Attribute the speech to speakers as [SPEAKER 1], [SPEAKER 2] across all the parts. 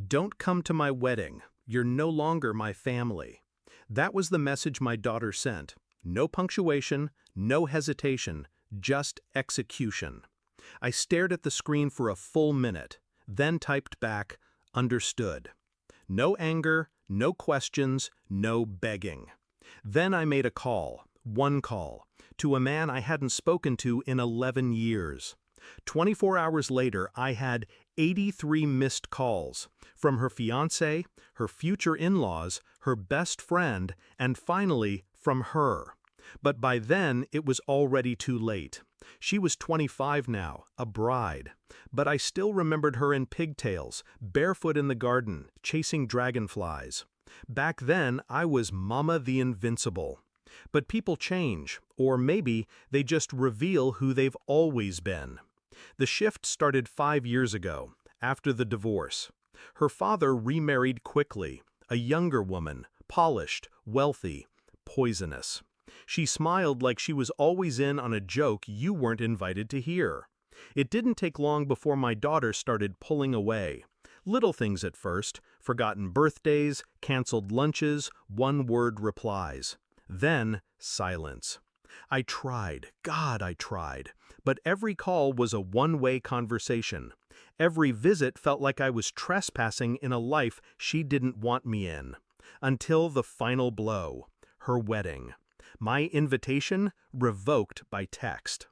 [SPEAKER 1] Don't come to my wedding. You're no longer my family. That was the message my daughter sent. No punctuation, no hesitation, just execution. I stared at the screen for a full minute, then typed back, understood. No anger, no questions, no begging. Then I made a call, one call, to a man I hadn't spoken to in 11 years. 24 hours later, I had 83 missed calls from her fiancé, her future in-laws, her best friend, and finally from her. But by then, it was already too late. She was 25 now, a bride. But I still remembered her in pigtails, barefoot in the garden, chasing dragonflies. Back then, I was Mama the Invincible. But people change, or maybe they just reveal who they've always been. The shift started 5 years ago, after the divorce. Her father remarried quickly, a younger woman, polished, wealthy, poisonous. She smiled like she was always in on a joke you weren't invited to hear. It didn't take long before my daughter started pulling away. Little things at first, forgotten birthdays, canceled lunches, one-word replies. Then, silence. I tried, God, I tried, but every call was a one-way conversation. Every visit felt like I was trespassing in a life she didn't want me in. Until the final blow, her wedding. My invitation revoked by text.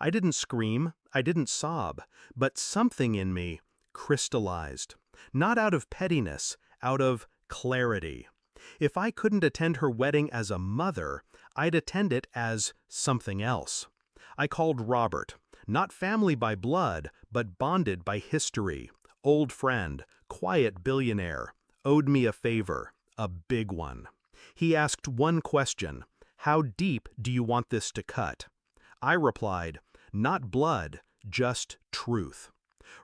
[SPEAKER 1] I didn't scream, I didn't sob, but something in me crystallized. Not out of pettiness, out of clarity. If I couldn't attend her wedding as a mother, I'd attend it as something else. I called Robert, not family by blood, but bonded by history. Old friend, quiet billionaire, owed me a favor, a big one. He asked one question, how deep do you want this to cut? I replied, not blood, just truth.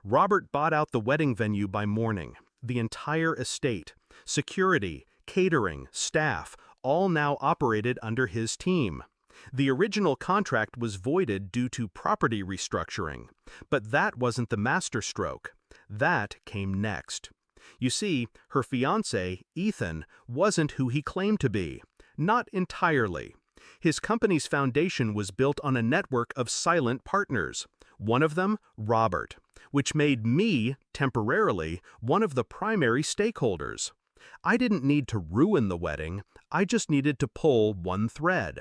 [SPEAKER 1] Robert bought out the wedding venue by morning, the entire estate, security, catering, staff, all now operated under his team. The original contract was voided due to property restructuring, but that wasn't the masterstroke. That came next. You see, her fiancé, Ethan, wasn't who he claimed to be. Not entirely. His company's foundation was built on a network of silent partners. One of them, Robert, which made me, temporarily, one of the primary stakeholders. I didn't need to ruin the wedding, I just needed to pull one thread.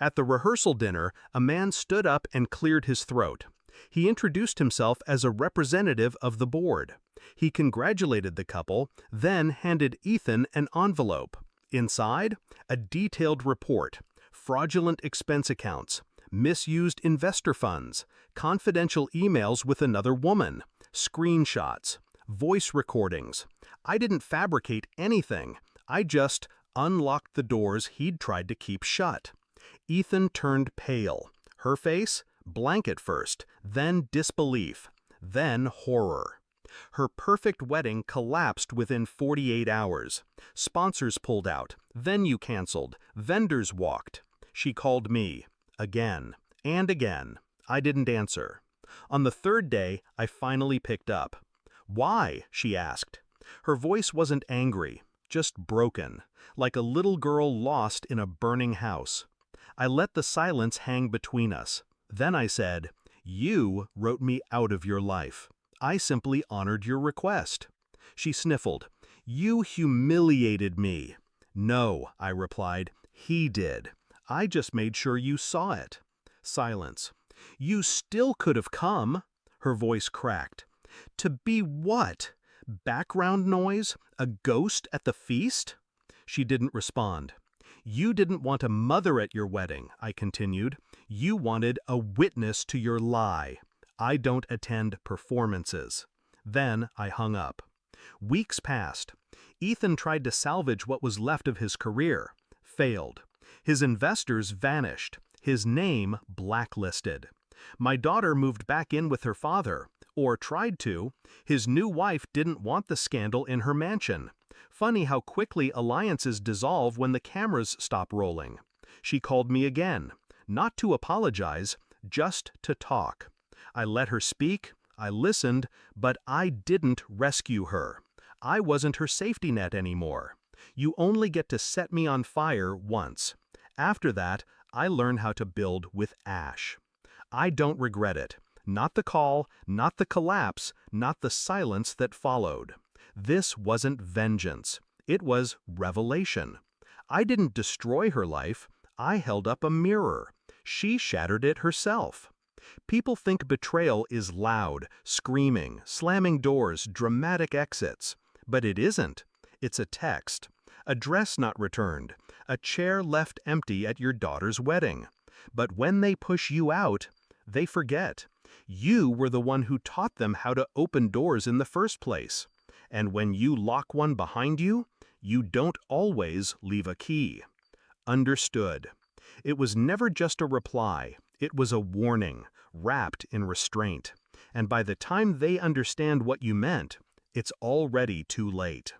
[SPEAKER 1] At the rehearsal dinner, a man stood up and cleared his throat. He introduced himself as a representative of the board. He congratulated the couple, then handed Ethan an envelope. Inside, a detailed report, fraudulent expense accounts, misused investor funds, confidential emails with another woman, screenshots, voice recordings. I didn't fabricate anything. I just unlocked the doors he'd tried to keep shut. Ethan turned pale. Her face? Blank at first, then disbelief, then horror. Her perfect wedding collapsed within 48 hours. Sponsors pulled out, venue canceled, vendors walked. She called me, again, and again. I didn't answer. On the third day, I finally picked up. Why? She asked. Her voice wasn't angry, just broken, like a little girl lost in a burning house. I let the silence hang between us. Then I said, you wrote me out of your life. I simply honored your request. She sniffled. You humiliated me. No, I replied, he did. I just made sure you saw it. Silence. You still could have come. Her voice cracked. To be what? Background noise? A ghost at the feast? She didn't respond. You didn't want a mother at your wedding, I continued. You wanted a witness to your lie. I don't attend performances. Then I hung up. Weeks passed. Ethan tried to salvage what was left of his career. Failed. His investors vanished. His name blacklisted. My daughter moved back in with her father, or tried to. His new wife didn't want the scandal in her mansion. Funny how quickly alliances dissolve when the cameras stop rolling. She called me again, not to apologize, just to talk. I let her speak, I listened, but I didn't rescue her. I wasn't her safety net anymore. You only get to set me on fire once. After that, I learned how to build with ash. I don't regret it. Not the call, not the collapse, not the silence that followed. This wasn't vengeance. It was revelation. I didn't destroy her life. I held up a mirror. She shattered it herself. People think betrayal is loud, screaming, slamming doors, dramatic exits. But it isn't. It's a text. A dress not returned. A chair left empty at your daughter's wedding. But when they push you out, they forget. You were the one who taught them how to open doors in the first place. And when you lock one behind you, you don't always leave a key. Understood. It was never just a reply. It was a warning, wrapped in restraint. And by the time they understand what you meant, it's already too late.